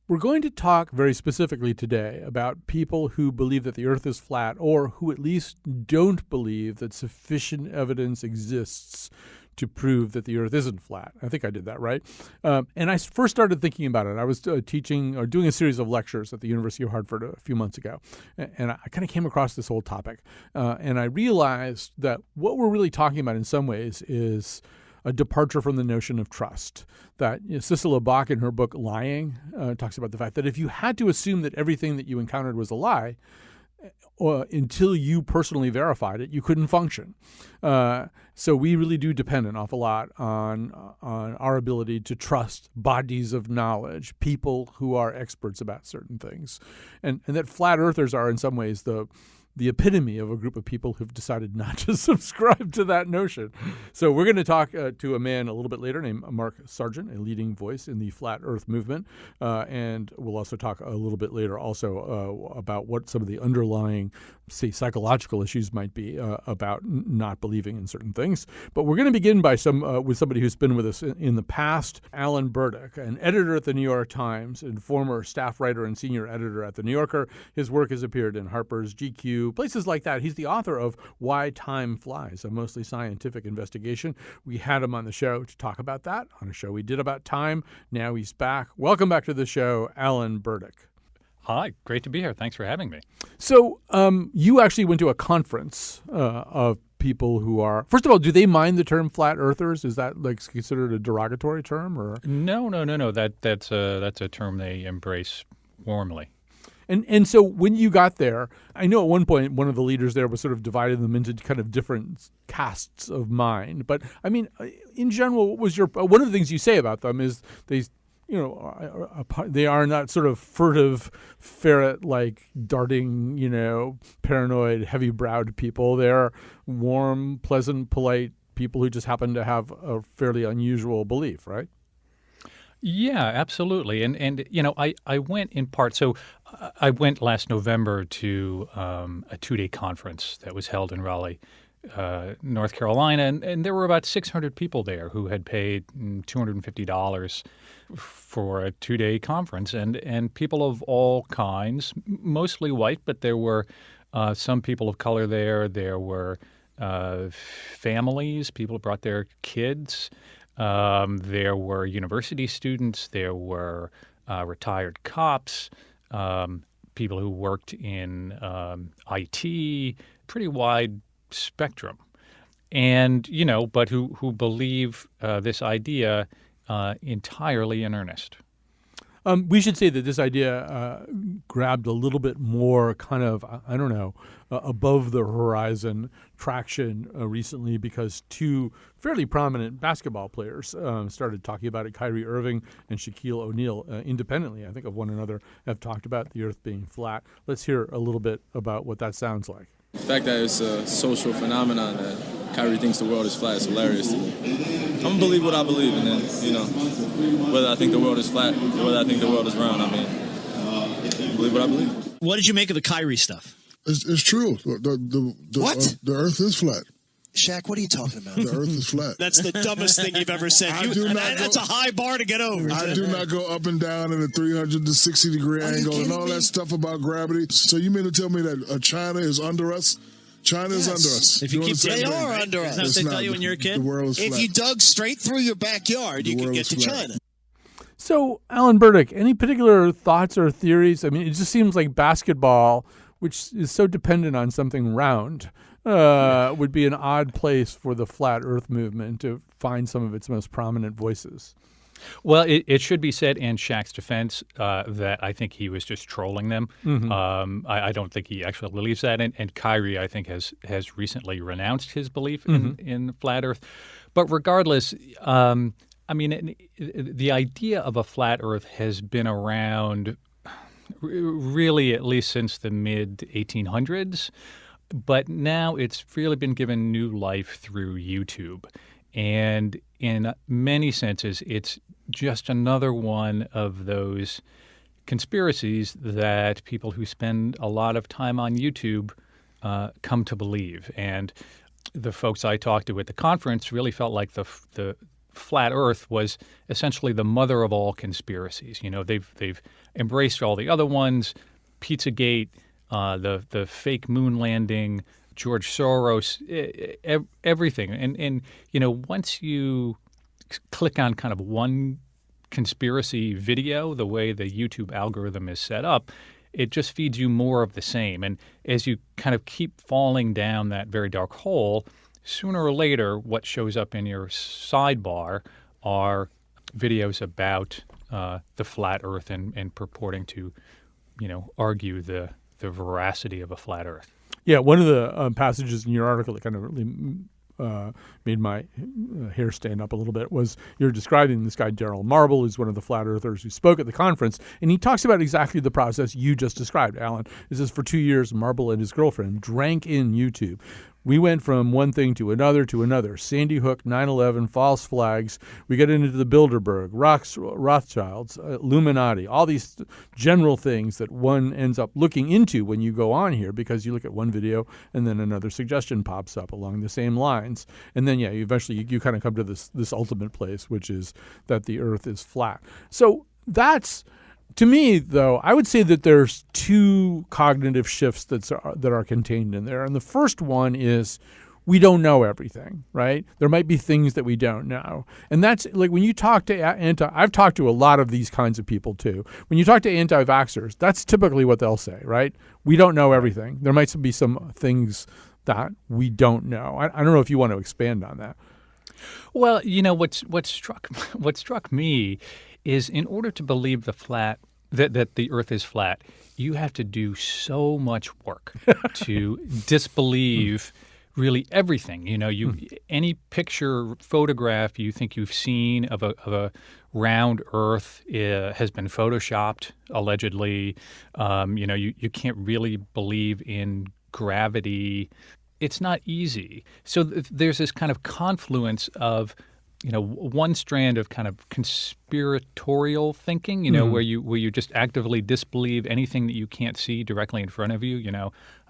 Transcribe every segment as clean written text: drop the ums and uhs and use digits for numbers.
We're going to talk very specifically today about people who believe that the Earth is flat, or who at least don't believe that sufficient evidence exists to prove that the Earth isn't flat. I think I did that right. And I first started thinking about it. I was teaching or doing a series of lectures at the University of Hartford a few months ago. And I kind of came across this whole topic. And I realized that what we're really talking about in some ways is a departure from the notion of trust. That Cicely Bach, in her book Lying, talks about the fact that if you had to assume that everything that you encountered was a lie, until you personally verified it, you couldn't function. So we really do depend an awful lot on our ability to trust bodies of knowledge, people who are experts about certain things. And that flat earthers are in some ways the epitome of a group of people who've decided not to subscribe to that notion. So we're going to talk to a man a little bit later named Mark Sargent, a leading voice in the flat earth movement. And we'll also talk a little bit later also about what some of the underlying, say, psychological issues might be about not believing in certain things. But we're going to begin by with somebody who's been with us in the past, Alan Burdick, an editor at the New York Times and former staff writer and senior editor at The New Yorker. His work has appeared in Harper's, GQ, places like that. He's the author of Why Time Flies, a mostly scientific investigation. We had him on the show to talk about that, on a show we did about time. Now he's back. Welcome back to the show, Alan Burdick. Hi, great to be here. Thanks for having me. So you actually went to a conference of people who are, first of all, do they mind the term flat earthers? Is that considered a derogatory term? Or No. That's a term they embrace warmly. And so when you got there, I know at one point one of the leaders there was sort of dividing them into kind of different castes of mind. But I mean, in general, what was one of the things you say about them is they are not sort of furtive, ferret-like, darting, paranoid, heavy-browed people. They're warm, pleasant, polite people who just happen to have a fairly unusual belief, right? Yeah, absolutely. And I went in part. So I went last November to a 2-day conference that was held in Raleigh, North Carolina, and there were about 600 people there who had paid $250 for a 2-day conference, and people of all kinds, mostly white, but there were some people of color there. There were families, people who brought their kids. There were university students. There were retired cops, people who worked in IT, pretty wide spectrum, and but who believe this idea entirely in earnest. We should say that this idea grabbed a little bit more kind of, above the horizon traction recently because two fairly prominent basketball players started talking about it. Kyrie Irving and Shaquille O'Neal, independently, I think, of one another, have talked about the Earth being flat. Let's hear a little bit about what that sounds like. The fact that it's a social phenomenon that Kyrie thinks the world is flat is hilarious to me. I'm going to believe what I believe, and then, whether I think the world is flat or whether I think the world is round, believe what I believe. What did you make of the Kyrie stuff? It's true. What? The Earth is flat. Shaq, what are you talking about? The Earth is flat. That's the dumbest thing you've ever said. That's a high bar to get over. I do not go up and down in a 360 degree angle and all that stuff about gravity. So you mean to tell me that China is under us? China is under us. If you keep they are under us. That's what they tell you when you're a kid? The world is flat. If you dug straight through your backyard, you could get to China. So, Alan Burdick, any particular thoughts or theories? I mean, it just seems like basketball, which is so dependent on something round, would be an odd place for the flat Earth movement to find some of its most prominent voices. Well, it should be said in Shaq's defense that I think he was just trolling them. Mm-hmm. I don't think he actually believes that. And Kyrie, I think, has recently renounced his belief in flat Earth. But regardless, the idea of a flat Earth has been around really at least since the mid-1800s. But now it's really been given new life through YouTube. And in many senses, it's just another one of those conspiracies that people who spend a lot of time on YouTube come to believe. And the folks I talked to at the conference really felt like the flat Earth was essentially the mother of all conspiracies. They've embraced all the other ones, Pizzagate, the fake moon landing, George Soros, everything. And once you click on kind of one conspiracy video, the way the YouTube algorithm is set up, it just feeds you more of the same. And as you kind of keep falling down that very dark hole, sooner or later, what shows up in your sidebar are videos about the flat Earth and purporting to, argue the veracity of a flat Earth. Yeah, one of the passages in your article that kind of really made my hair stand up a little bit was you're describing this guy, Daryl Marble, who's one of the flat earthers who spoke at the conference, and he talks about exactly the process you just described, Alan. It says for 2 years, Marble and his girlfriend drank in YouTube. We went from one thing to another. Sandy Hook, 9/11, false flags. We get into the Bilderberg, Rothschilds, Illuminati, all these general things that one ends up looking into when you go on here because you look at one video and then another suggestion pops up along the same lines. And then, eventually you kind of come to this ultimate place, which is that the Earth is flat. So that's... To me, though, I would say that there's two cognitive shifts that are contained in there. And the first one is we don't know everything, right? There might be things that we don't know. And that's like when you talk to I've talked to a lot of these kinds of people too. When you talk to anti-vaxxers, that's typically what they'll say, right? We don't know everything. There might be some things that we don't know. I don't know if you want to expand on that. Well, what struck me is in order to believe that the Earth is flat, you have to do so much work to disbelieve really everything. Any picture, photograph you think you've seen of a round Earth has been photoshopped, allegedly. You can't really believe in gravity. It's not easy. So there's this kind of confluence of one strand of kind of conspiratorial thinking, where you just actively disbelieve anything that you can't see directly in front of you.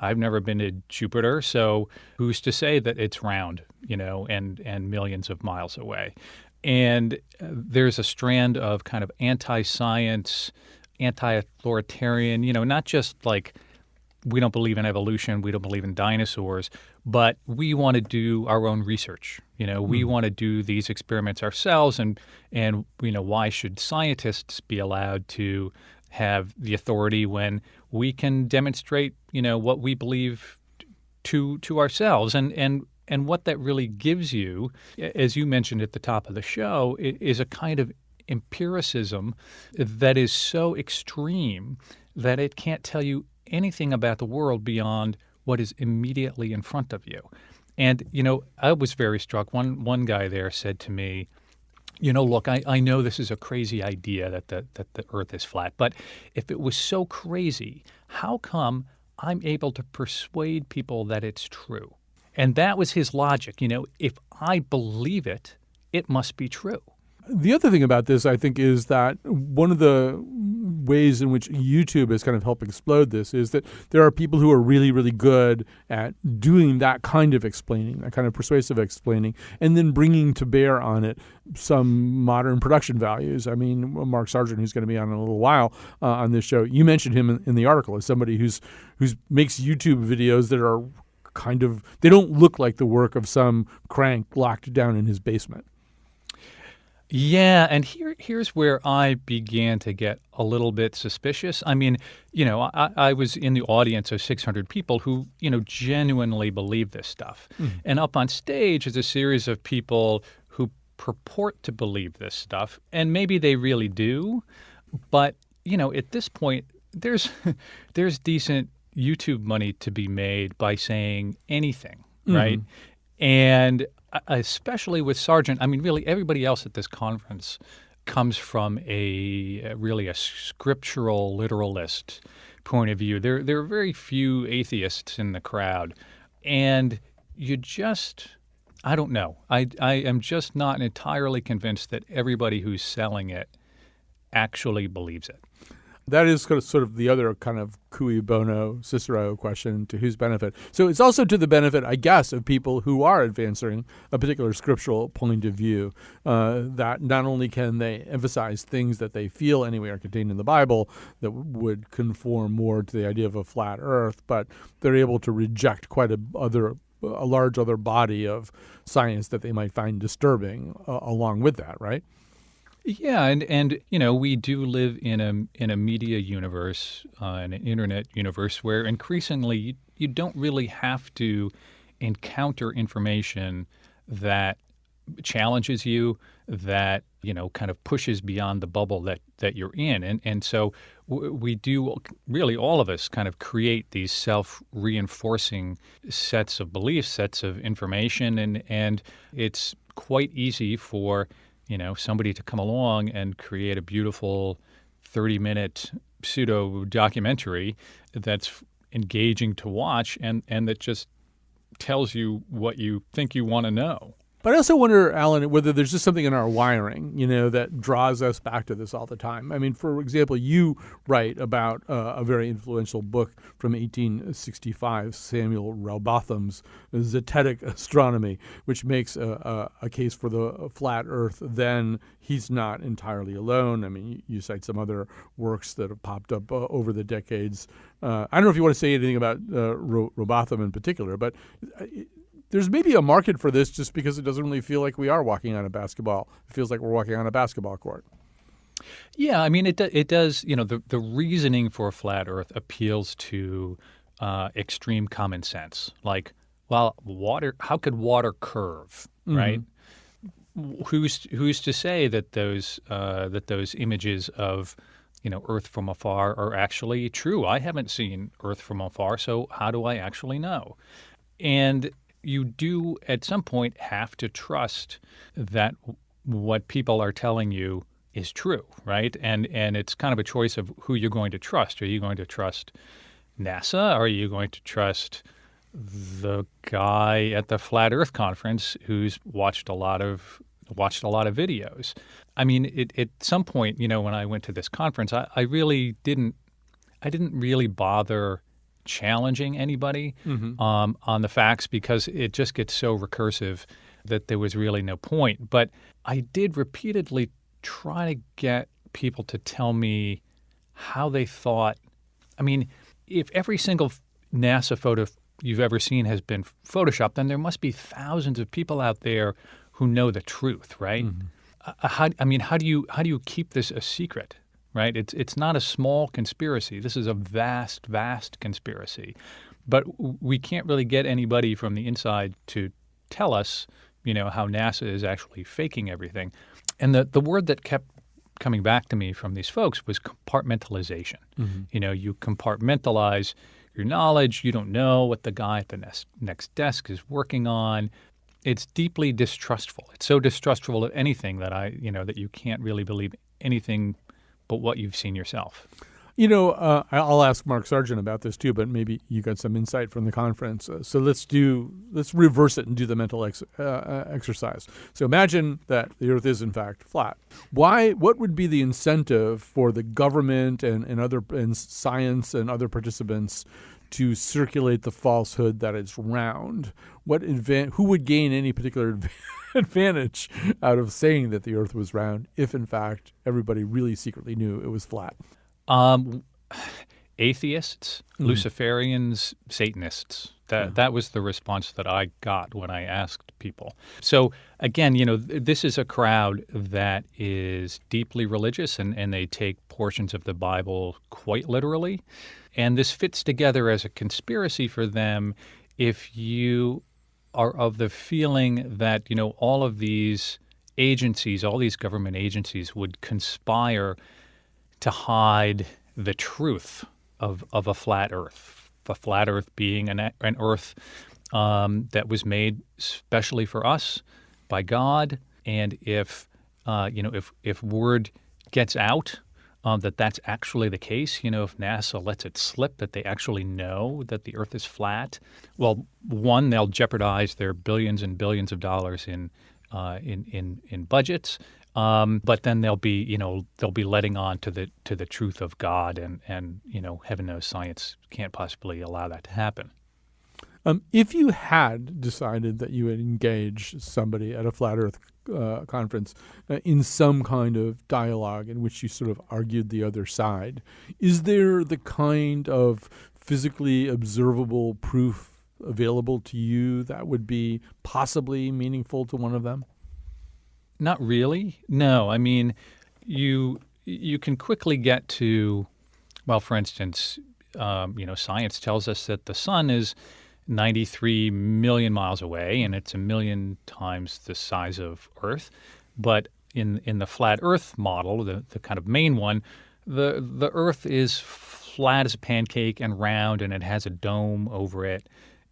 I've never been to Jupiter, so who's to say that it's round, and millions of miles away. And there's a strand of kind of anti-science, anti-authoritarian, not just like we don't believe in evolution, we don't believe in dinosaurs, but we want to do our own research. We want to do these experiments ourselves, and why should scientists be allowed to have the authority when we can demonstrate, what we believe to ourselves, and what that really gives you, as you mentioned at the top of the show, is a kind of empiricism that is so extreme that it can't tell you anything about the world beyond what is immediately in front of you. And, I was very struck. One guy there said to me, look, I know this is a crazy idea that the Earth is flat, but if it was so crazy, how come I'm able to persuade people that it's true? And that was his logic. If I believe it, it must be true. The other thing about this, I think, is that one of the ways in which YouTube has kind of helped explode this is that there are people who are really, really good at doing that kind of explaining, that kind of persuasive explaining, and then bringing to bear on it some modern production values. I mean, Mark Sargent, who's going to be on in a little while on this show, you mentioned him in the article as somebody who's makes YouTube videos that are kind of, they don't look like the work of some crank locked down in his basement. Yeah, and here's where I began to get a little bit suspicious. I mean, I was in the audience of 600 people who, genuinely believe this stuff. And up on stage is a series of people who purport to believe this stuff, and maybe they really do. But, at this point, there's decent YouTube money to be made by saying anything, right? And especially with Sargent, I mean, really everybody else at this conference comes from a scriptural literalist point of view. There are very few atheists in the crowd, and I don't know. I am just not entirely convinced that everybody who's selling it actually believes it. That is sort of the other kind of cui bono Cicero question, to whose benefit. So it's also to the benefit, I guess, of people who are advancing a particular scriptural point of view, that not only can they emphasize things that they feel anyway are contained in the Bible that would conform more to the idea of a flat earth, but they're able to reject quite a large other body of science that they might find disturbing along with that, right? Yeah, and we do live in a media universe, in an internet universe where increasingly you don't really have to encounter information that challenges you, that kind of pushes beyond the bubble that you're in, and so we do really, all of us kind of create these self-reinforcing sets of beliefs, sets of information, and it's quite easy for somebody to come along and create a beautiful 30-minute pseudo documentary that's engaging to watch and that just tells you what you think you want to know. But I also wonder, Alan, whether there's just something in our wiring, that draws us back to this all the time. I mean, for example, you write about a very influential book from 1865, Samuel Rowbotham's Zetetic Astronomy, which makes a case for the flat Earth. Then he's not entirely alone. I mean, you cite some other works that have popped up over the decades. I don't know if you want to say anything about Rowbotham in particular, but there's maybe a market for this just because it doesn't really feel like we are walking on a basketball. It feels like we're walking on a basketball court. Yeah, I mean, it does. The reasoning for a flat Earth appeals to extreme common sense. Like, well, water. How could water curve, right? Who's to say that those images of Earth from afar are actually true? I haven't seen Earth from afar, so how do I actually know? And you do at some point have to trust that what people are telling you is true, right? And it's kind of a choice of who you're going to trust. Are you going to trust NASA? Or are you going to trust the guy at the Flat Earth Conference who's watched a lot of videos? I mean, at some point, when I went to this conference, I didn't really bother challenging anybody on the facts because it just gets so recursive that there was really no point. But I did repeatedly try to get people to tell me how they thought. I mean, if every single NASA photo you've ever seen has been Photoshopped, then there must be thousands of people out there who know the truth, right? How do you keep this a secret? Right? It's not a small conspiracy. This is a vast, vast conspiracy. But we can't really get anybody from the inside to tell us, how NASA is actually faking everything. And the word that kept coming back to me from these folks was compartmentalization. You compartmentalize your knowledge. You don't know what the guy at the next desk is working on. It's deeply distrustful. It's so distrustful of anything that that you can't really believe anything but what you've seen yourself. I'll ask Mark Sargent about this too, but maybe you got some insight from the conference. So let's reverse it and do the mental exercise. So imagine that the Earth is in fact flat. What would be the incentive for the government and science and other participants to circulate the falsehood that it's round? Who would gain any particular advantage out of saying that the Earth was round if, in fact, everybody really secretly knew it was flat? Atheists, Luciferians, Satanists. That was the response that I got when I asked people. So again, this is a crowd that is deeply religious and they take portions of the Bible quite literally. And this fits together as a conspiracy for them if you are of the feeling that, all of these agencies, all these government agencies would conspire to hide the truth of a flat Earth. The flat Earth being an Earth that was made specially for us by God, and if word gets out that that's actually the case, if NASA lets it slip that they actually know that the Earth is flat, well, one, they'll jeopardize their billions and billions of dollars in budgets. But then they'll be letting on to the truth of God, and heaven knows science can't possibly allow that to happen. If you had decided that you would engage somebody at a flat Earth conference in some kind of dialogue in which you sort of argued the other side, is there the kind of physically observable proof available to you that would be possibly meaningful to one of them? Not really. No. I mean, you can quickly get to, well, for instance, science tells us that the sun is 93 million miles away, and it's 1 million times the size of Earth. But in the flat Earth model, the kind of main one, the Earth is flat as a pancake and round, and it has a dome over it.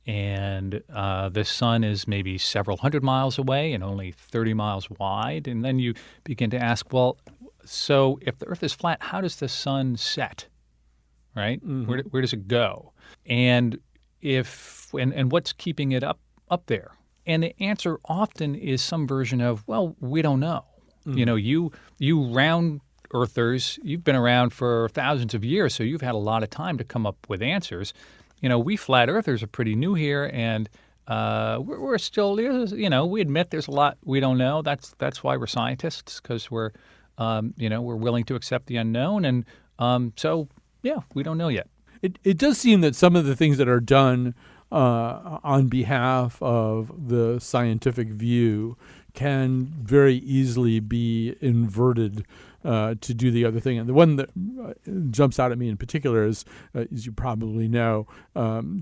And the sun is maybe several hundred miles away and only 30 miles wide. And then you begin to ask, well, so if the Earth is flat, how does the sun set, right? Mm-hmm. Where does it go? And what's keeping it up there? And the answer often is some version of, well, we don't know. Mm-hmm. You round earthers, you've been around for thousands of years, so you've had a lot of time to come up with answers. We flat earthers are pretty new here, and we're still, we admit there's a lot we don't know. That's why we're scientists, because we're willing to accept the unknown. And so, we don't know yet. It does seem that some of the things that are done on behalf of the scientific view can very easily be inverted to do the other thing. And the one that jumps out at me in particular is, as you probably know,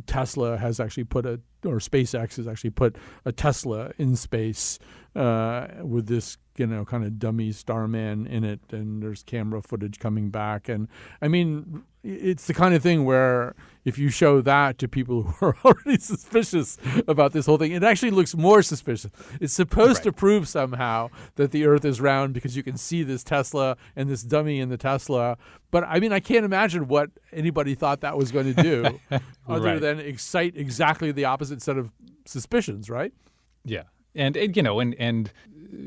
Tesla has actually SpaceX has actually put a Tesla in space with this, kind of dummy starman in it, and there's camera footage coming back. And I mean, it's the kind of thing where if you show that to people who are already suspicious about this whole thing, it actually looks more suspicious. It's supposed to prove somehow that the Earth is round because you can see this Tesla and this dummy in the Tesla. But I mean, I can't imagine what anybody thought that was going to do other than excite exactly the opposite set of suspicions, right? Yeah. And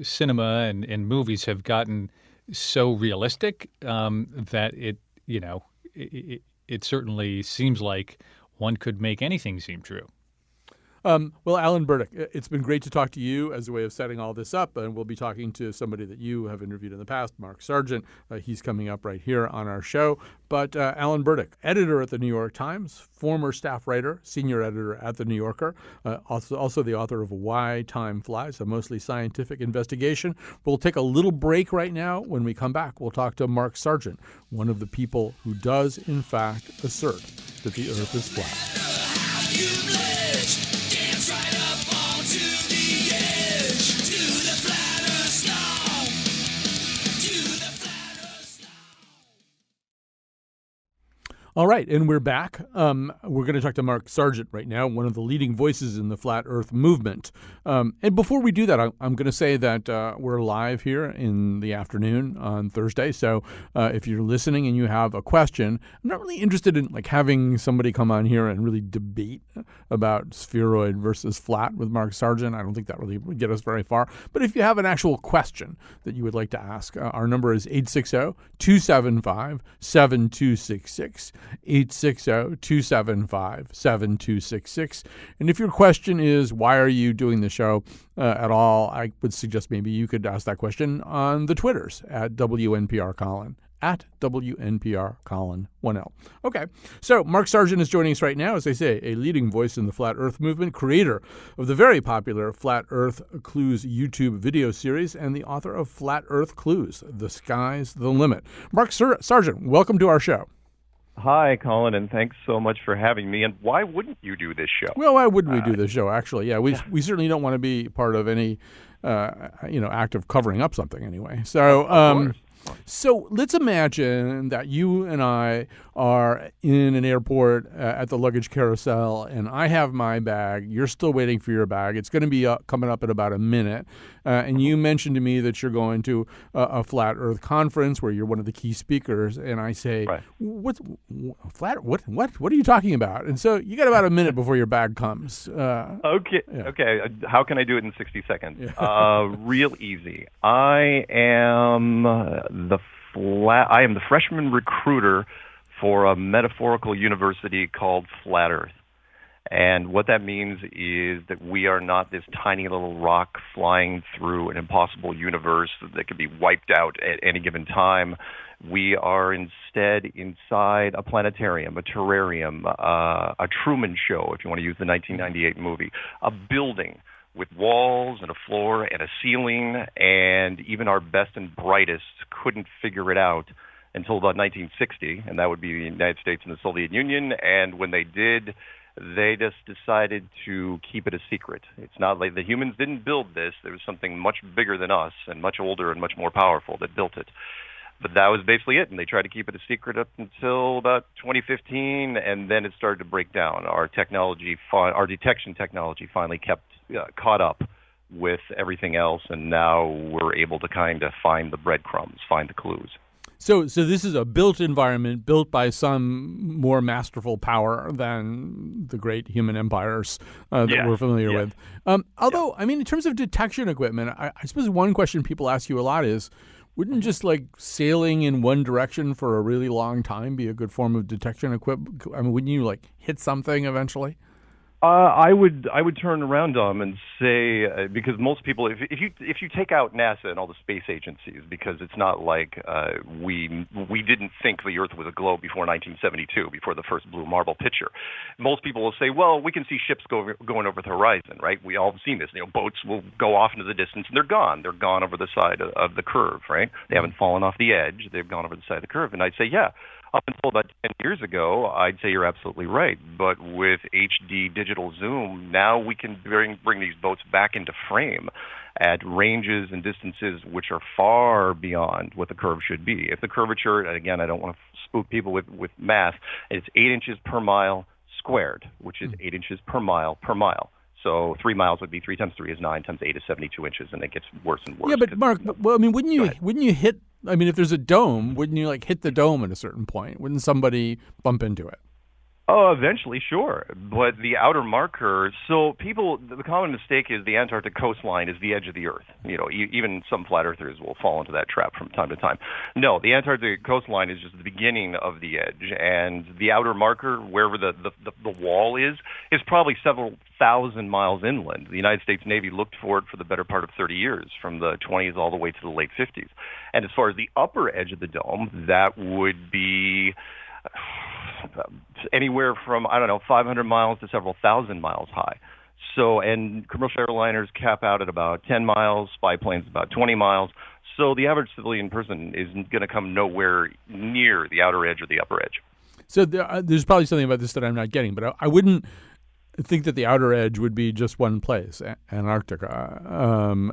cinema and movies have gotten so realistic that it certainly seems like one could make anything seem true. Well, Alan Burdick, it's been great to talk to you as a way of setting all this up, and we'll be talking to somebody that you have interviewed in the past, Mark Sargent. He's coming up right here on our show. But Alan Burdick, editor at the New York Times, former staff writer, senior editor at the New Yorker, also the author of Why Time Flies, a mostly scientific investigation. We'll take a little break right now. When we come back, we'll talk to Mark Sargent, one of the people who does, in fact, assert that the Earth is flat. All right, and we're back. We're going to talk to Mark Sargent right now, one of the leading voices in the Flat Earth movement. And before we do that, I'm going to say that we're live here in the afternoon on Thursday. So if you're listening and you have a question, I'm not really interested in having somebody come on here and really debate about spheroid versus flat with Mark Sargent. I don't think that really would get us very far. But if you have an actual question that you would like to ask, our number is 860-275-7266. 860-275-7266. And if your question is, why are you doing the show at all, I would suggest maybe you could ask that question on the Twitters at WNPR Colin, at WNPR Colin 1L. Okay, so Mark Sargent is joining us right now, as I say, a leading voice in the Flat Earth movement, creator of the very popular Flat Earth Clues YouTube video series, and the author of Flat Earth Clues, The Sky's the Limit. Mark Sargent, welcome to our show. Hi, Colin, and thanks so much for having me. And why wouldn't you do this show? Well, why wouldn't we do this show, actually? Yeah, we certainly don't want to be part of any, act of covering up something anyway. So, So let's imagine that you and I are in an airport at the luggage carousel, and I have my bag. You're still waiting for your bag. It's going to be coming up in about a minute. And you mentioned to me that you're going to a flat Earth conference where you're one of the key speakers. And I say, Right. What are you talking about? And so you got about a minute before your bag comes. Okay. Yeah. Okay. How can I do it in 60 seconds? Real easy. I am the freshman recruiter for a metaphorical university called Flat Earth. And what that means is that we are not this tiny little rock flying through an impossible universe that could be wiped out at any given time. We are instead inside a planetarium, a terrarium, a Truman Show, if you want to use the 1998 movie, a building with walls and a floor and a ceiling, and even our best and brightest couldn't figure it out until about 1960, and that would be the United States and the Soviet Union. And when they did, they just decided to keep it a secret. It's not like the humans didn't build this. There was something much bigger than us and much older and much more powerful that built it. But that was basically it, and they tried to keep it a secret up until about 2015, and then it started to break down. Our detection technology finally caught up with everything else, and now we're able to kind of find the breadcrumbs, find the clues. So this is a built environment built by some more masterful power than the great human empires that we're familiar with. Although, I mean, in terms of detection equipment, I suppose one question people ask you a lot is, wouldn't just like sailing in one direction for a really long time be a good form of detection equipment? I mean, wouldn't you like hit something eventually? I would turn around and say because most people, if you take out NASA and all the space agencies, because it's not like we didn't think the Earth was a globe before 1972, before the first blue marble picture. Most people will say, well, we can see ships going over the horizon, right? We all have seen this. Boats will go off into the distance and they're gone. They're gone over the side of the curve, right? They haven't fallen off the edge. They've gone over the side of the curve. And I'd say, yeah. Up until about 10 years ago, I'd say you're absolutely right. But with HD digital zoom, now we can bring these boats back into frame at ranges and distances which are far beyond what the curve should be. If the curvature, and again, I don't want to spook people with math, it's 8 inches per mile squared, which is 8 inches per mile per mile. So 3 miles would be 3 times 3 is 9 times 8 is 72 inches, and it gets worse and worse. Yeah, but Mark, well, I mean, wouldn't you hit? I mean, if there's a dome, wouldn't you like hit the dome at a certain point? Wouldn't somebody bump into it? Oh, eventually, sure. But the outer marker, so the common mistake is the Antarctic coastline is the edge of the Earth. Even some flat earthers will fall into that trap from time to time. No, the Antarctic coastline is just the beginning of the edge, and the outer marker, wherever the wall is probably several thousand miles inland. The United States Navy looked for it for the better part of 30 years, from the 20s all the way to the late 50s. And as far as the upper edge of the dome, that would be anywhere from, 500 miles to several thousand miles high. So, and commercial airliners cap out at about 10 miles, spy planes about 20 miles. So the average civilian person isn't going to come nowhere near the outer edge or the upper edge. So there's probably something about this that I'm not getting, but I wouldn't think that the outer edge would be just one place, Antarctica.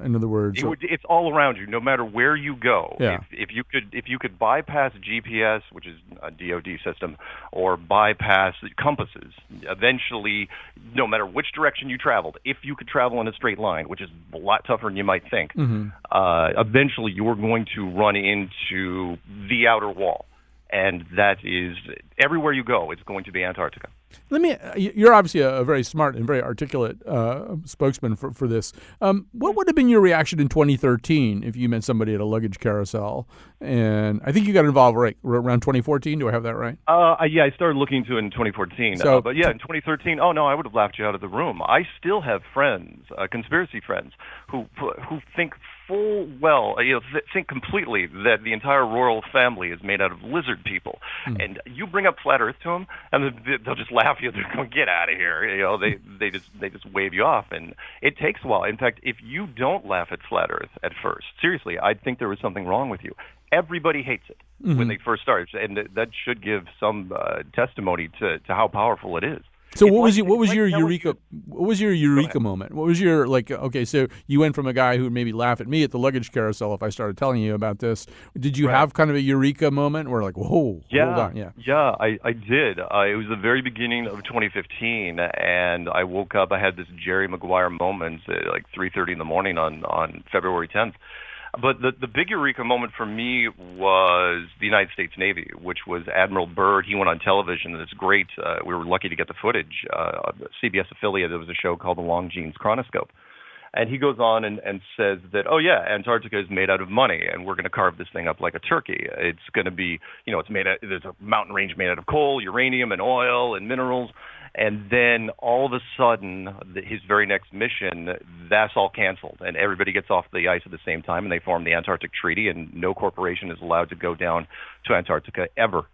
In other words, it's all around you, no matter where you go. Yeah. If you could bypass GPS, which is a DoD system, or bypass compasses, eventually, no matter which direction you traveled, if you could travel in a straight line, which is a lot tougher than you might think, eventually you're going to run into the outer wall. And that is, everywhere you go, it's going to be Antarctica. You're obviously a very smart and very articulate spokesman for this. What would have been your reaction in 2013 if you met somebody at a luggage carousel? And I think you got involved around 2014. Do I have that right? Yeah, I started looking into it in 2014. But yeah, in 2013, oh no, I would have laughed you out of the room. I still have friends, conspiracy friends, who think full well, think completely that the entire royal family is made out of lizard people. And you bring up flat Earth to them, and they'll just laugh at you. They're going, get out of here. They just wave you off, and it takes a while. In fact, if you don't laugh at flat Earth at first, seriously, I'd think there was something wrong with you. Everybody hates it when they first start, and that should give some testimony to how powerful it is. So what was your eureka moment? What was your okay, so you went from a guy who would maybe laugh at me at the luggage carousel if I started telling you about this. Did you have kind of a eureka moment where whoa, hold on? Yeah, I did. It was the very beginning of 2015, and I woke up. I had this Jerry Maguire moment at 3:30 in the morning on February 10th. But the big eureka moment for me was the United States Navy, which was Admiral Byrd. He went on television, and it's great. We were lucky to get the footage. CBS affiliate, there was a show called The Longines Chronoscope. And he goes on and says that, Antarctica is made out of money, and we're going to carve this thing up like a turkey. It's going to be, there's a mountain range made out of coal, uranium, and oil, and minerals. And then all of a sudden, his very next mission, that's all canceled, and everybody gets off the ice at the same time, and they form the Antarctic Treaty, and no corporation is allowed to go down to Antarctica ever,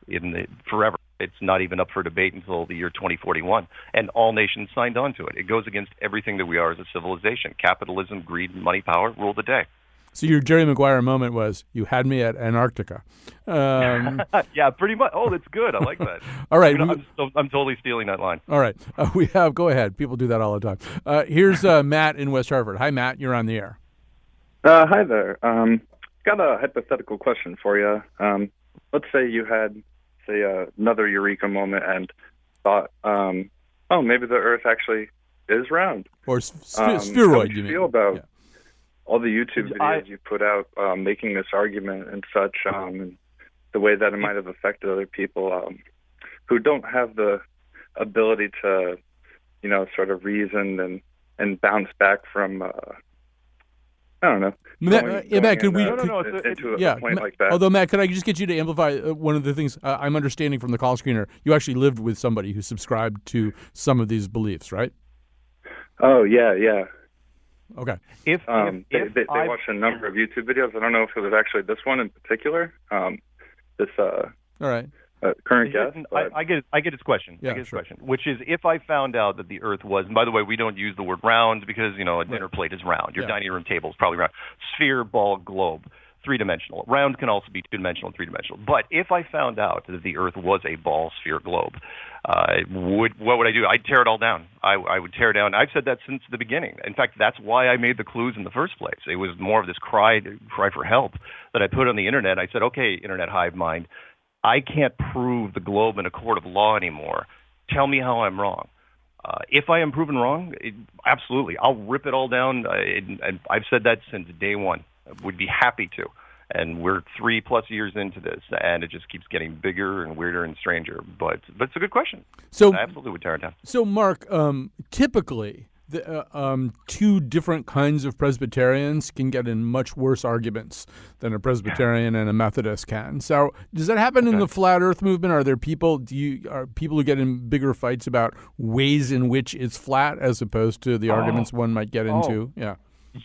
forever. It's not even up for debate until the year 2041, and all nations signed on to it. It goes against everything that we are as a civilization. Capitalism, greed, money, power rule the day. So your Jerry Maguire moment was, you had me at Antarctica. Yeah, pretty much. Oh, that's good. I like that. All right. I'm totally stealing that line. All right. Go ahead. People do that all the time. Here's Matt in West Hartford. Hi, Matt. You're on the air. Hi there. Got a hypothetical question for you. Let's say you had, another eureka moment and thought, maybe the Earth actually is round. Or spheroid, how would you feel about all the YouTube videos you put out making this argument and such, and the way that it might have affected other people who don't have the ability to, sort of reason and bounce back from, I don't know. Matt, could we into a point like that? Although, Matt, could I just get you to amplify one of the things I'm understanding from the call screener? You actually lived with somebody who subscribed to some of these beliefs, right? Oh, yeah. Okay. They watched a number of YouTube videos. I don't know if it was actually this one in particular. All right. Current guest. I get his question. Yeah, I get his question, which is if I found out that the Earth was, and by the way, we don't use the word round because a dinner plate is round. Your dining room table is probably round. Sphere, ball, globe, three-dimensional. Round can also be two-dimensional and three-dimensional. But if I found out that the Earth was a ball, sphere, globe, what would I do? I'd tear it all down. I would tear down. I've said that since the beginning. In fact, that's why I made the clues in the first place. It was more of this cry for help that I put on the internet. I said, okay, Internet hive mind, I can't prove the globe in a court of law anymore. Tell me how I'm wrong. If I am proven wrong, absolutely, I'll rip it all down. And I've said that since day one. I would be happy to. And we're 3+ years into this, and it just keeps getting bigger and weirder and stranger. But it's a good question. So I absolutely would tear it down. So, Mark, typically, the two different kinds of Presbyterians can get in much worse arguments than a Presbyterian and a Methodist can. So, does that happen in the flat Earth movement? Are there people? Are people who get in bigger fights about ways in which it's flat, as opposed to the arguments one might get into? Yeah.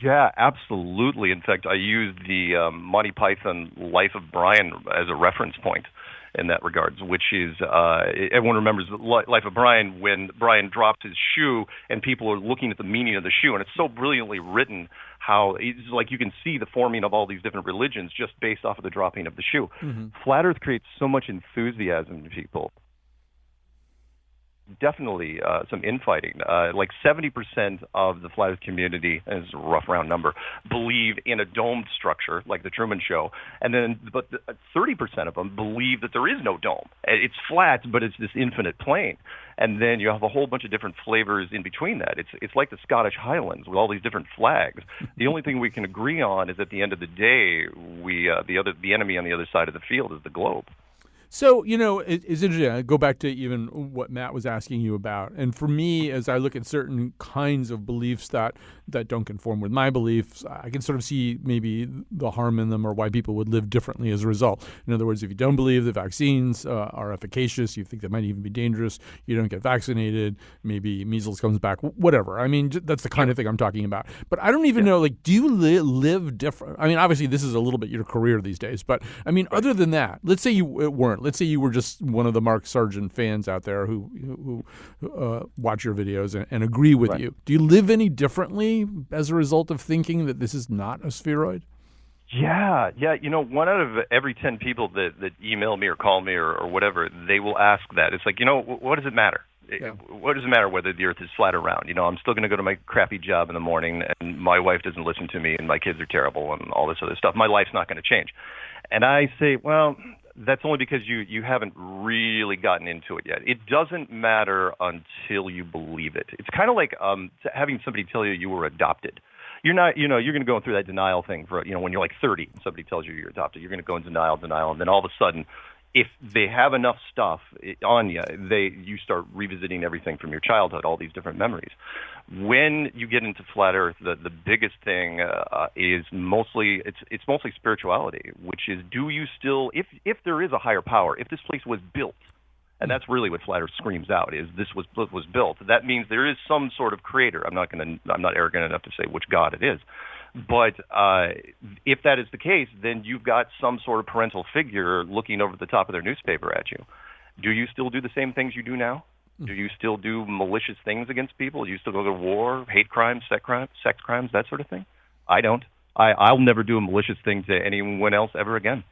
Yeah, absolutely. In fact, I used the Monty Python Life of Brian as a reference point in that regards, which is everyone remembers the Life of Brian when Brian dropped his shoe and people are looking at the meaning of the shoe, and it's so brilliantly written how it's like you can see the forming of all these different religions just based off of the dropping of the shoe. Mm-hmm. Flat Earth creates so much enthusiasm in people. Definitely some infighting. Like 70% of the flat Earth community, and it's a rough round number, believe in a domed structure like the Truman Show, and then but 30% of them believe that there is no dome. It's flat, but it's this infinite plane. And then you have a whole bunch of different flavors in between that. It's like the Scottish Highlands with all these different flags. The only thing we can agree on is at the end of the day, the enemy on the other side of the field is the globe. So, it's interesting. I go back to even what Matt was asking you about. And for me, as I look at certain kinds of beliefs that don't conform with my beliefs, I can sort of see maybe the harm in them or why people would live differently as a result. In other words, if you don't believe that vaccines are efficacious, you think they might even be dangerous, you don't get vaccinated, maybe measles comes back, whatever. I mean, that's the kind of thing I'm talking about. But I don't even know, do you live different? I mean, obviously, this is a little bit your career these days. But, I mean, other than that, let's say you weren't. Let's say you were just one of the Mark Sargent fans out there who watch your videos and agree with you. Do you live any differently as a result of thinking that this is not a spheroid? Yeah. 1 out of every 10 people that email me or call me or whatever, they will ask that. It's like, what does it matter? What does it matter whether the Earth is flat or round? I'm still going to go to my crappy job in the morning, and my wife doesn't listen to me, and my kids are terrible, and all this other stuff. My life's not going to change. And I say, well, that's only because you haven't really gotten into it yet. It doesn't matter until you believe it. It's kind of like having somebody tell you were adopted. You're not, you're going to go through that denial thing for, when you're like 30 and somebody tells you you're adopted, you're going to go in denial, and then all of a sudden, if they have enough stuff on you, you start revisiting everything from your childhood, all these different memories. When you get into flat Earth, the biggest thing is mostly spirituality, which is, do you still, if there is a higher power, if this place was built, and that's really what flat Earth screams out, is this was built. That means there is some sort of creator. I'm not arrogant enough to say which God it is. But if that is the case, then you've got some sort of parental figure looking over the top of their newspaper at you. Do you still do the same things you do now? Do you still do malicious things against people? Do you still go to war, hate crimes, sex crimes, that sort of thing? I don't. I'll never do a malicious thing to anyone else ever again.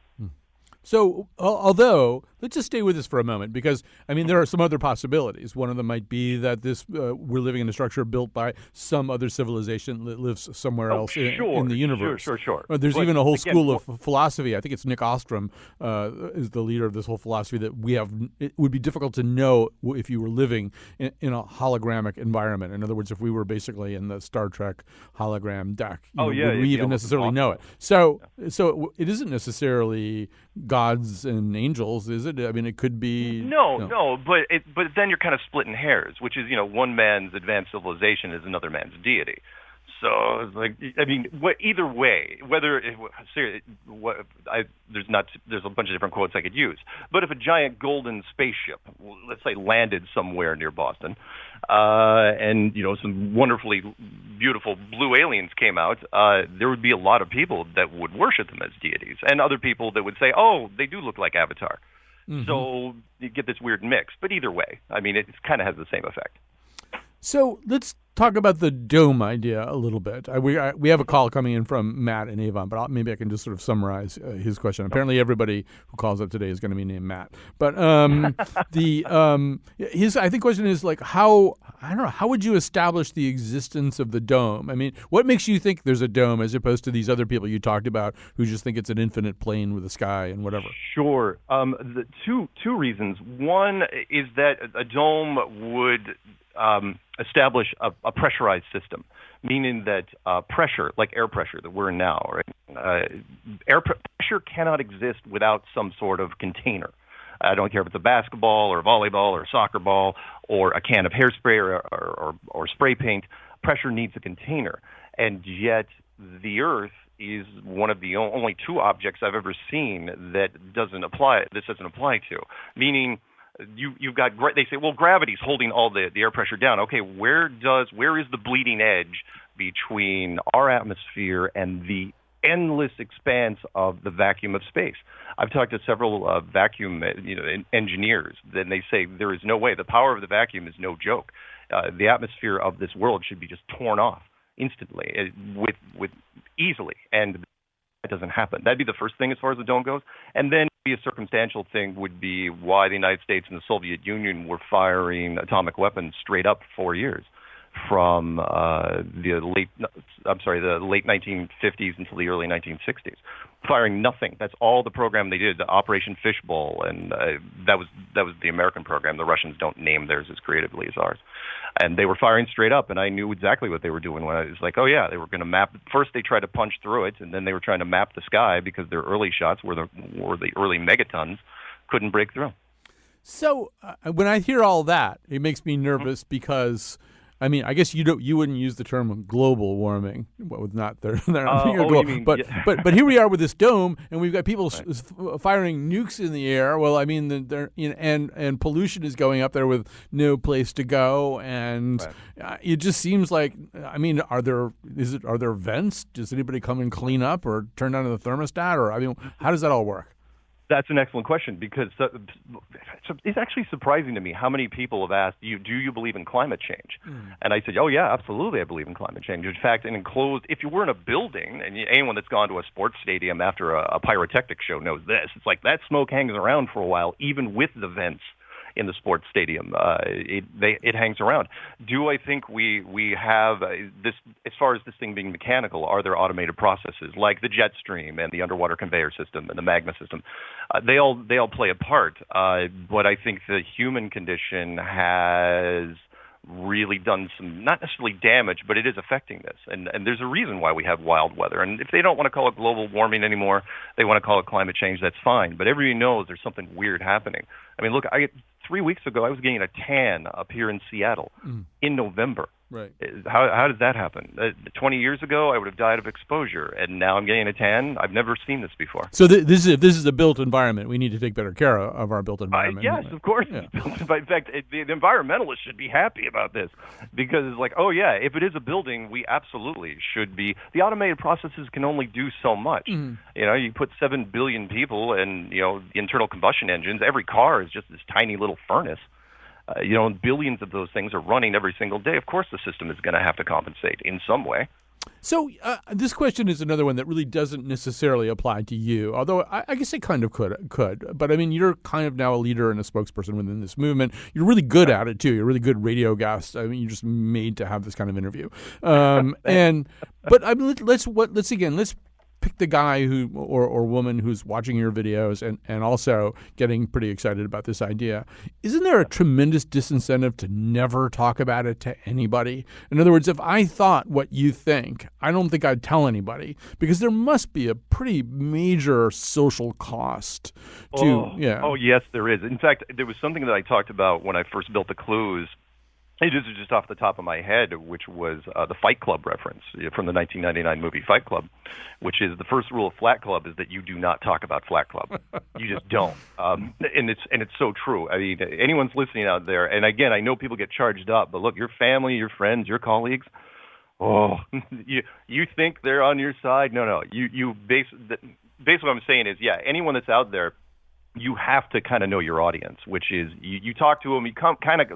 So, although, let's just stay with this for a moment, because, there are some other possibilities. One of them might be that we're living in a structure built by some other civilization that lives somewhere else in the universe. Sure. There's even a whole school of philosophy. I think it's Nick Ostrom is the leader of this whole philosophy that it would be difficult to know if you were living in a hologramic environment. In other words, if we were basically in the Star Trek hologram deck, would we even necessarily know it? So it isn't necessarily gods and angels, is it? It could be no, but then you're kind of splitting hairs, which is one man's advanced civilization is another man's deity. So it's like, either way, there's a bunch of different quotes I could use. But if a giant golden spaceship, let's say, landed somewhere near Boston, and some wonderfully beautiful blue aliens came out, there would be a lot of people that would worship them as deities, and other people that would say, oh, they do look like Avatar. Mm-hmm. So you get this weird mix. But either way, it kind of has the same effect. So let's talk about the dome idea a little bit. We have a call coming in from Matt in Avon, but maybe I can just sort of summarize his question. Apparently, everybody who calls up today is going to be named Matt. But his question is like, how would you establish the existence of the dome? What makes you think there's a dome as opposed to these other people you talked about who just think it's an infinite plane with a sky and whatever? Sure. The two reasons. One is that a dome would establish a pressurized system, meaning that pressure, like air pressure that we're in now, right? Pressure cannot exist without some sort of container. I don't care if it's a basketball or a volleyball or a soccer ball or a can of hairspray or spray paint. Pressure needs a container, and yet the Earth is one of the only two objects I've ever seen that doesn't apply to, meaning you've got, they say, well, gravity's holding all the air pressure down. Okay, where is the bleeding edge between our atmosphere and the endless expanse of the vacuum of space? I've talked to several vacuum engineers, and they say there is no way. The power of the vacuum is no joke. The atmosphere of this world should be just torn off instantly, with easily, and that doesn't happen. That'd be the first thing as far as the dome goes, and then a circumstantial thing would be why the United States and the Soviet Union were firing atomic weapons straight up for 4 years, from the late 1950s until the early 1960s, firing nothing. That's all the program they did, the Operation Fishbowl, and that was the American program. The Russians don't name theirs as creatively as ours, and they were firing straight up. And I knew exactly what they were doing when I was like, oh yeah, they were going to map. First they tried to punch through it, and then they were trying to map the sky because their early shots were the early megatons couldn't break through. So when I hear all that, it makes me nervous because, I guess you wouldn't use the term global warming. But here we are with this dome, and we've got people firing nukes in the air. Well, and pollution is going up there with no place to go, and it just seems like, are there vents? Does anybody come and clean up or turn down the thermostat, or how does that all work? That's an excellent question, because it's actually surprising to me how many people have asked, do you believe in climate change? And I said, oh, yeah, absolutely, I believe in climate change. In fact, if you were in a building, and anyone that's gone to a sports stadium after a pyrotechnic show knows this, it's like that smoke hangs around for a while, even with the vents in the sports stadium. It hangs around. Do I think we have this, as far as this thing being mechanical, are there automated processes like the jet stream and the underwater conveyor system and the magma system? They all play a part. But I think the human condition has really done some, not necessarily damage, but it is affecting this. And there's a reason why we have wild weather. And if they don't want to call it global warming anymore, they want to call it climate change, that's fine. But everybody knows there's something weird happening. I mean, look, 3 weeks ago, I was getting a tan up here in Seattle in November. Right. How did that happen? 20 years ago, I would have died of exposure, and now I'm getting a tan. I've never seen this before. So this is a built environment. We need to take better care of our built environment. Yes, of course. Yeah. In fact, the environmentalists should be happy about this because it's like, oh, yeah, if it is a building, we absolutely should be. The automated processes can only do so much. You know, you put 7 billion people and, internal combustion engines. Every car is just this tiny little furnace. Billions of those things are running every single day. Of course, the system is going to have to compensate in some way. So this question is another one that really doesn't necessarily apply to you, although I guess it kind of could. But, I mean, you're kind of now a leader and a spokesperson within this movement. You're really good at it, too. You're a really good radio guest. I mean, you're just made to have this kind of interview. But I mean, let's pick the guy who or woman who's watching your videos and also getting pretty excited about this idea. Isn't there a tremendous disincentive to never talk about it to anybody? In other words, if I thought what you think, I don't think I'd tell anybody because there must be a pretty major social cost to Oh, yes, there is. In fact, there was something that I talked about when I first built the clues. It is just off the top of my head, which was the Fight Club reference from the 1999 movie Fight Club, which is the first rule of Flat Club is that you do not talk about Flat Club. You just don't. And it's so true. I mean, anyone's listening out there, and again, I know people get charged up, but look, your family, your friends, your colleagues, you think they're on your side? No. Basically what I'm saying is, anyone that's out there, you have to kind of know your audience, which is you talk to them, you come at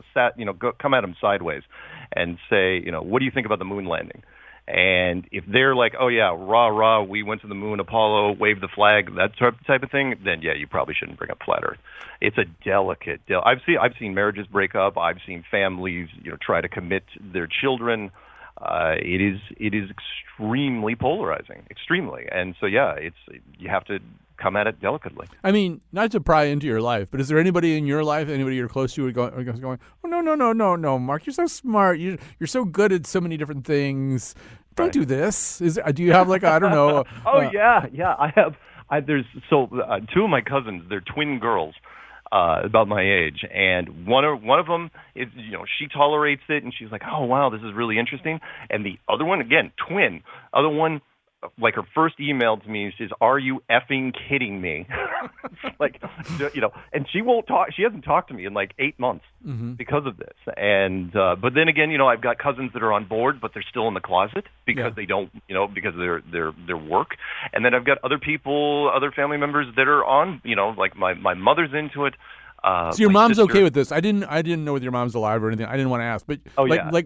them sideways and say, what do you think about the moon landing? And if they're like, oh yeah, rah rah, we went to the moon, Apollo waved the flag, that type of thing, then you probably shouldn't bring up flat Earth. It's a delicate. I've seen marriages break up. I've seen families, try to commit their children. It is extremely polarizing, extremely, and so you have to come at it delicately. I mean, not to pry into your life, but is there anybody in your life, anybody you're close to, who going, oh no, Mark, you're so smart, you're so good at so many different things. Don't do this. Do you have I don't know? Yeah, I have. There's two of my cousins. They're twin girls. About my age, and one of them is, she tolerates it, and she's like, oh wow, this is really interesting. And the other one, again, twin, other one, her first email to me says, "Are you effing kidding me?" And she won't talk. She hasn't talked to me in 8 months because of this. And but then again, I've got cousins that are on board, but they're still in the closet because they don't, because of their work. And then I've got other people, other family members that are on, my mother's into it. So your mom's okay with this? I didn't know whether your mom's alive or anything. I didn't want to ask, but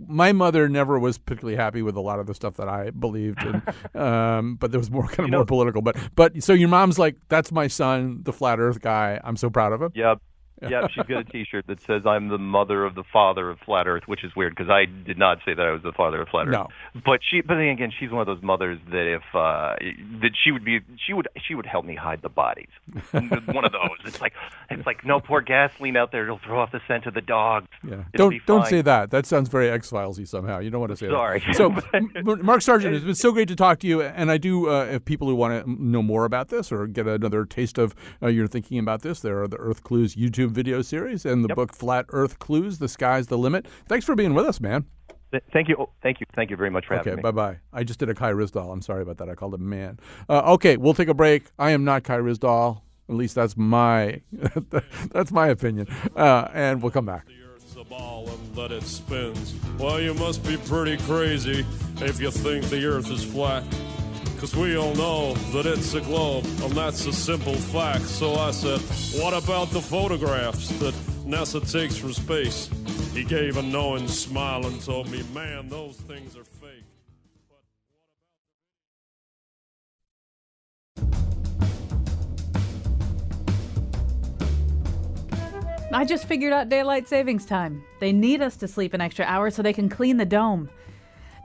my mother never was particularly happy with a lot of the stuff that I believed, and but there was more more political. But so your mom's like, that's my son, the flat Earth guy. I'm so proud of him. Yeah, she's got a T-shirt that says, "I'm the mother of the father of flat Earth," which is weird because I did not say that I was the father of flat Earth. No. But then again, she's one of those mothers that if she would help me hide the bodies. One of those. It's like no, pour gasoline out there; it'll throw off the scent of the dogs. Yeah. Don't say that. That sounds very X-Filesy somehow. You don't want to say Sorry. that. So, Mark Sargent, it's been so great to talk to you. And I do, if people who want to know more about this or get another taste of your thinking about this, there are the Earth Clues YouTube video series and the book Flat Earth Clues, The Sky's the Limit. Thanks for being with us, man. Thank you very much for having me. Okay, bye-bye. I just did a Kai Ryssdal. I'm sorry about that. I called him man. Okay, we'll take a break. I am not Kai Ryssdal. At least that's my opinion. And we'll come back. The ball and let it spins. Well, you must be pretty crazy if you think the Earth is flat. Because we all know that it's a globe, and that's a simple fact. So I said, what about the photographs that NASA takes from space? He gave a knowing smile and told me, man, those things are fake. I just figured out daylight savings time. They need us to sleep an extra hour so they can clean the dome.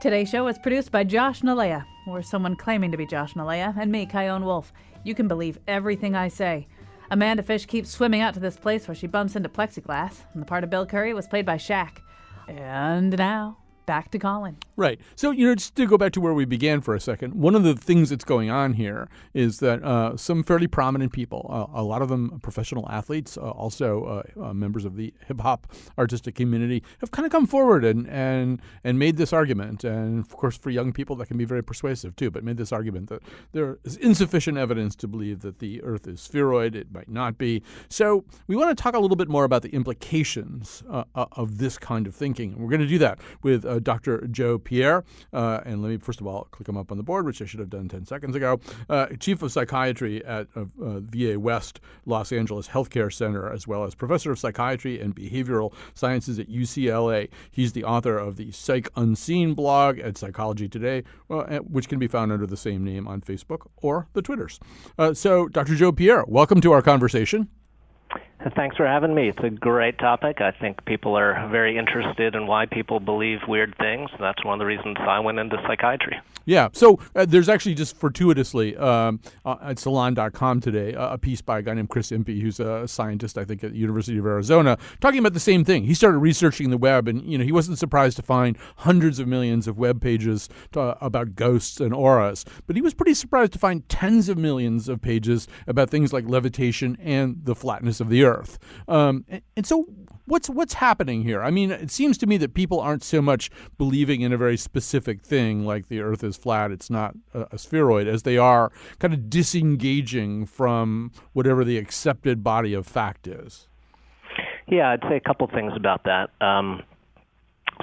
Today's show is produced by Josh Nalea, or someone claiming to be Josh Nalea, and me, Kyone Wolf. You can believe everything I say. Amanda Fish keeps swimming out to this place where she bumps into plexiglass, and the part of Bill Curry was played by Shaq. And now, back to Colin. Right. So, just to go back to where we began for a second, one of the things that's going on here is that some fairly prominent people, a lot of them professional athletes, also members of the hip-hop artistic community, have kind of come forward and made this argument. And, of course, for young people, that can be very persuasive, too, but made this argument that there is insufficient evidence to believe that the Earth is spheroid. It might not be. So we want to talk a little bit more about the implications of this kind of thinking. And we're going to do that with Dr. Joe Pierre, and let me first of all click him up on the board, which I should have done 10 seconds ago, Chief of Psychiatry at VA West Los Angeles Healthcare Center, as well as Professor of Psychiatry and Behavioral Sciences at UCLA. He's the author of the Psych Unseen blog at Psychology Today, which can be found under the same name on Facebook or the Twitters. So, Dr. Joe Pierre, welcome to our conversation. Thanks for having me. It's a great topic. I think people are very interested in why people believe weird things. That's one of the reasons I went into psychiatry. Yeah. So there's actually just fortuitously at Salon.com today a piece by a guy named Chris Impey, who's a scientist, I think, at the University of Arizona, talking about the same thing. He started researching the web, and he wasn't surprised to find hundreds of millions of web pages about ghosts and auras, but he was pretty surprised to find tens of millions of pages about things like levitation and the flatness of the Earth. And so what's happening here? I mean, it seems to me that people aren't so much believing in a very specific thing like the Earth is flat, it's not a spheroid, as they are kind of disengaging from whatever the accepted body of fact is. Yeah, I'd say a couple things about that.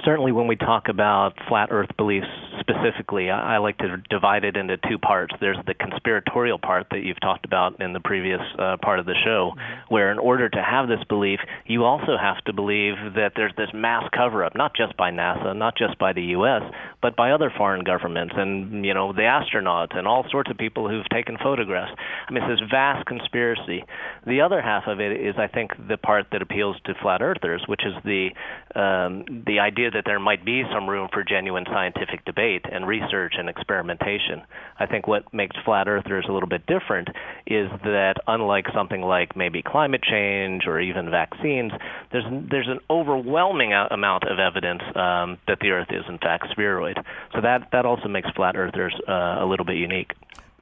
Certainly when we talk about flat Earth beliefs specifically, I like to divide it into two parts. There's the conspiratorial part that you've talked about in the previous part of the show, where in order to have this belief, you also have to believe that there's this mass cover-up, not just by NASA, not just by the U.S., but by other foreign governments and, the astronauts and all sorts of people who've taken photographs. I mean, it's this vast conspiracy. The other half of it is, I think, the part that appeals to flat earthers, which is the idea that there might be some room for genuine scientific debate and research and experimentation. I think what makes flat earthers a little bit different is that unlike something like maybe climate change or even vaccines, there's an overwhelming amount of evidence that the Earth is in fact spheroid. So that also makes flat earthers a little bit unique.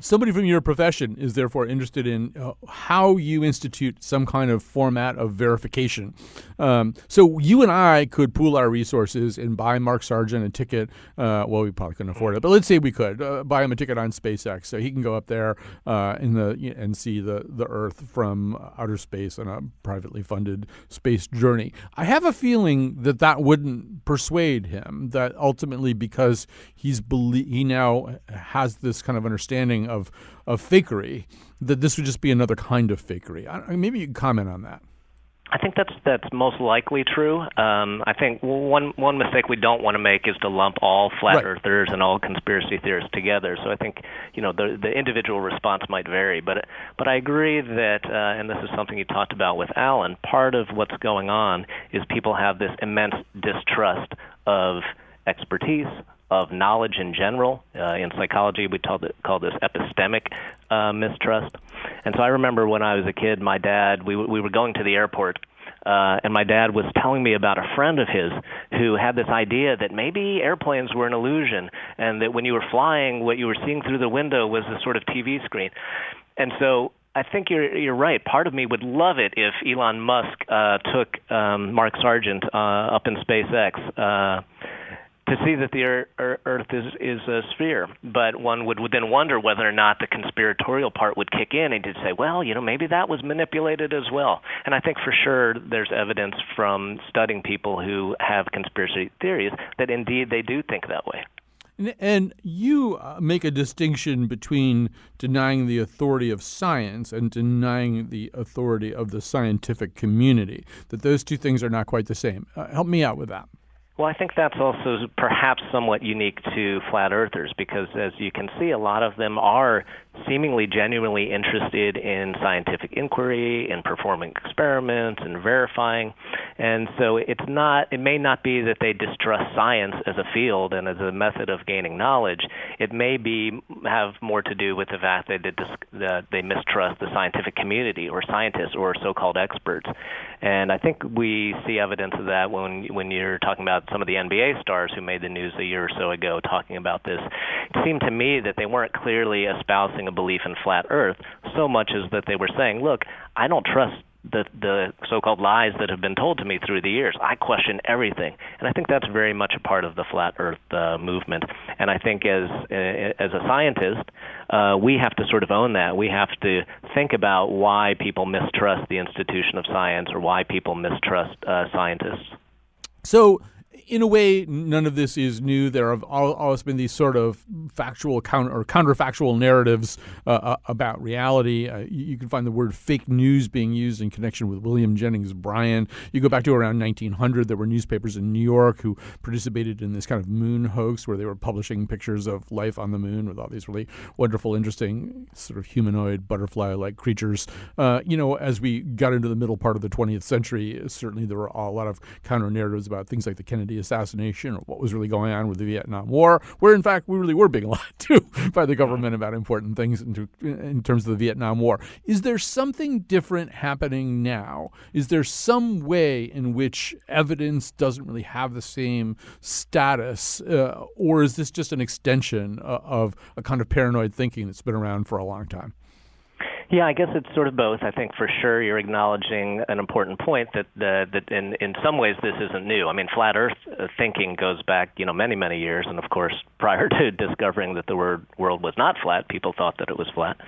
Somebody from your profession is therefore interested in how you institute some kind of format of verification. So you and I could pool our resources and buy Mark Sargent a ticket. We probably couldn't afford it, but let's say we could buy him a ticket on SpaceX so he can go up there and see the Earth from outer space on a privately funded space journey. I have a feeling that wouldn't persuade him. That ultimately, because he now has this kind of understanding of fakery, that this would just be another kind of fakery. Maybe you can comment on that. I think that's most likely true. I think one mistake we don't want to make is to lump all flat earthers and all conspiracy theorists together. So I think the individual response might vary, but I agree that, and this is something you talked about with Alan. Part of what's going on is people have this immense distrust of expertise, of knowledge in general. In psychology, we call this epistemic mistrust. And so I remember when I was a kid, my dad, we were going to the airport, and my dad was telling me about a friend of his who had this idea that maybe airplanes were an illusion, and that when you were flying, what you were seeing through the window was a sort of TV screen. And so I think you're right. Part of me would love it if Elon Musk took Mark Sargent up in SpaceX to see that the Earth is a sphere. But one would then wonder whether or not the conspiratorial part would kick in and he'd say, well, maybe that was manipulated as well. And I think for sure there's evidence from studying people who have conspiracy theories that indeed they do think that way. And you make a distinction between denying the authority of science and denying the authority of the scientific community, that those two things are not quite the same. Help me out with that. Well, I think that's also perhaps somewhat unique to flat earthers because, as you can see, a lot of them are seemingly genuinely interested in scientific inquiry, in performing experiments, and verifying. And so it may not be that they distrust science as a field and as a method of gaining knowledge. It may have more to do with the fact that they mistrust the scientific community or scientists or so-called experts. And I think we see evidence of that when you're talking about some of the NBA stars who made the news a year or so ago talking about this. It seemed to me that they weren't clearly espousing a belief in flat Earth so much as that they were saying, look, I don't trust the so-called lies that have been told to me through the years. I question everything. And I think that's very much a part of the flat Earth movement. And I think as a scientist, we have to sort of own that. We have to think about why people mistrust the institution of science or why people mistrust scientists. So, in a way, none of this is new. There have always been these sort of factual or counterfactual narratives about reality. You can find the word fake news being used in connection with William Jennings Bryan. You go back to around 1900, there were newspapers in New York who participated in this kind of moon hoax where they were publishing pictures of life on the moon with all these really wonderful, interesting sort of humanoid butterfly-like creatures. As we got into the middle part of the 20th century, certainly there were a lot of counter-narratives about things like the Kennedy assassination or what was really going on with the Vietnam War, where in fact we really were being lied to by the government about important things in terms of the Vietnam War. Is there something different happening now? Is there some way in which evidence doesn't really have the same status, or is this just an extension of a kind of paranoid thinking that's been around for a long time? Yeah, I guess it's sort of both. I think for sure you're acknowledging an important point that in some ways this isn't new. I mean, flat Earth thinking goes back, many, many years, and of course, prior to discovering that the world was not flat, people thought that it was flat.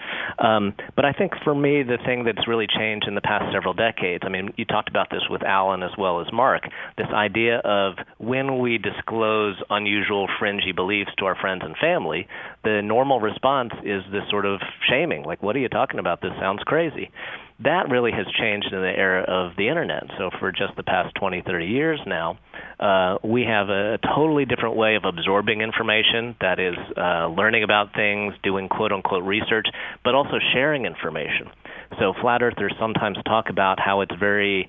But I think for me, the thing that's really changed in the past several decades, I mean, you talked about this with Alan as well as Mark, this idea of when we disclose unusual, fringy beliefs to our friends and family, the normal response is this sort of shaming, like, what are you talking about? This sounds crazy. That really has changed in the era of the Internet. So for just the past 20, 30 years now, we have a totally different way of absorbing information, that is learning about things, doing quote-unquote research, but also sharing information. So flat earthers sometimes talk about how it's very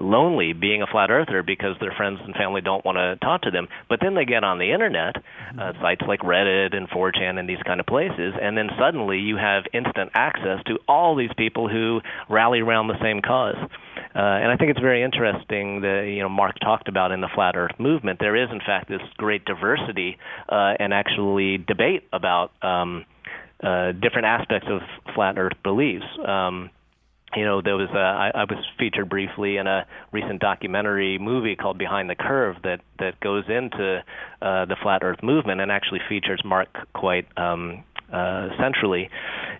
lonely being a flat earther because their friends and family don't want to talk to them. But then they get on the Internet, sites like Reddit and 4chan and these kind of places, and then suddenly you have instant access to all these people who rally around the same cause. And I think it's very interesting that, Mark talked about in the flat earth movement, there is in fact this great diversity and actually debate about different aspects of flat earth beliefs. There was I was featured briefly in a recent documentary movie called Behind the Curve that goes into the flat earth movement and actually features Mark quite centrally.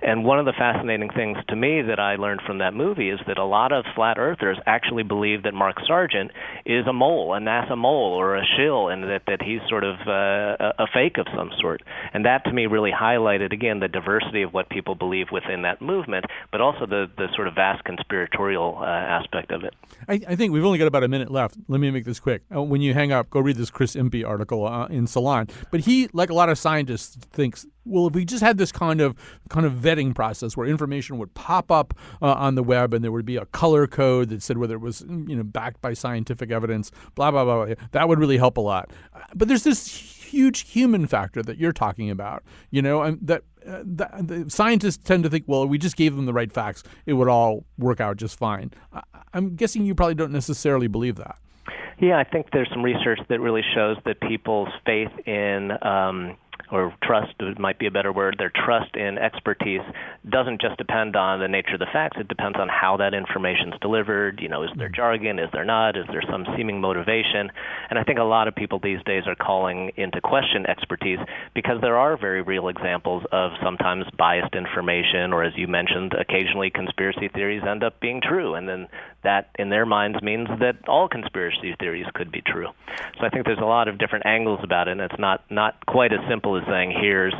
And one of the fascinating things to me that I learned from that movie is that a lot of flat earthers actually believe that Mark Sargent is a mole, a NASA mole, or a shill, and that he's sort of a fake of some sort. And that to me really highlighted, again, the diversity of what people believe within that movement, but also the sort of vast conspiratorial aspect of it. I think we've only got about a minute left. Let me make this quick. When you hang up, go read this Chris Impey article in Salon. But he, like a lot of scientists, thinks, well, if we just had this kind of vetting process where information would pop up on the web and there would be a color code that said whether it was backed by scientific evidence, blah, blah, blah, that would really help a lot. But there's this huge human factor that you're talking about, and that the scientists tend to think, well, if we just gave them the right facts, it would all work out just fine. I'm guessing you probably don't necessarily believe that. Yeah, I think there's some research that really shows that people's faith in or trust, it might be a better word, their trust in expertise doesn't just depend on the nature of the facts. It depends on how that information is delivered. Is there jargon? Is there not? Is there some seeming motivation? And I think a lot of people these days are calling into question expertise because there are very real examples of sometimes biased information, or as you mentioned, occasionally conspiracy theories end up being true. And then that, in their minds, means that all conspiracy theories could be true. So I think there's a lot of different angles about it, and it's not quite as simple as saying here's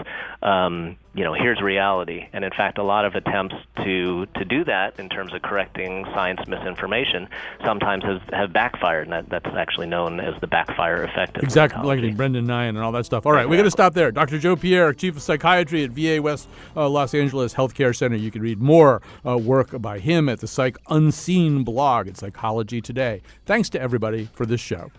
here's reality. And in fact, a lot of attempts to do that in terms of correcting science misinformation sometimes have backfired, and that's actually known as the backfire effect of exactly, Scientology. like Brendan Nyhan and all that stuff. All right, we're going to stop there. Dr. Joe Pierre, Chief of Psychiatry at VA West Los Angeles Healthcare Center. You can read more work by him at the Psych Unseen blog at Psychology Today. Thanks to everybody for this show.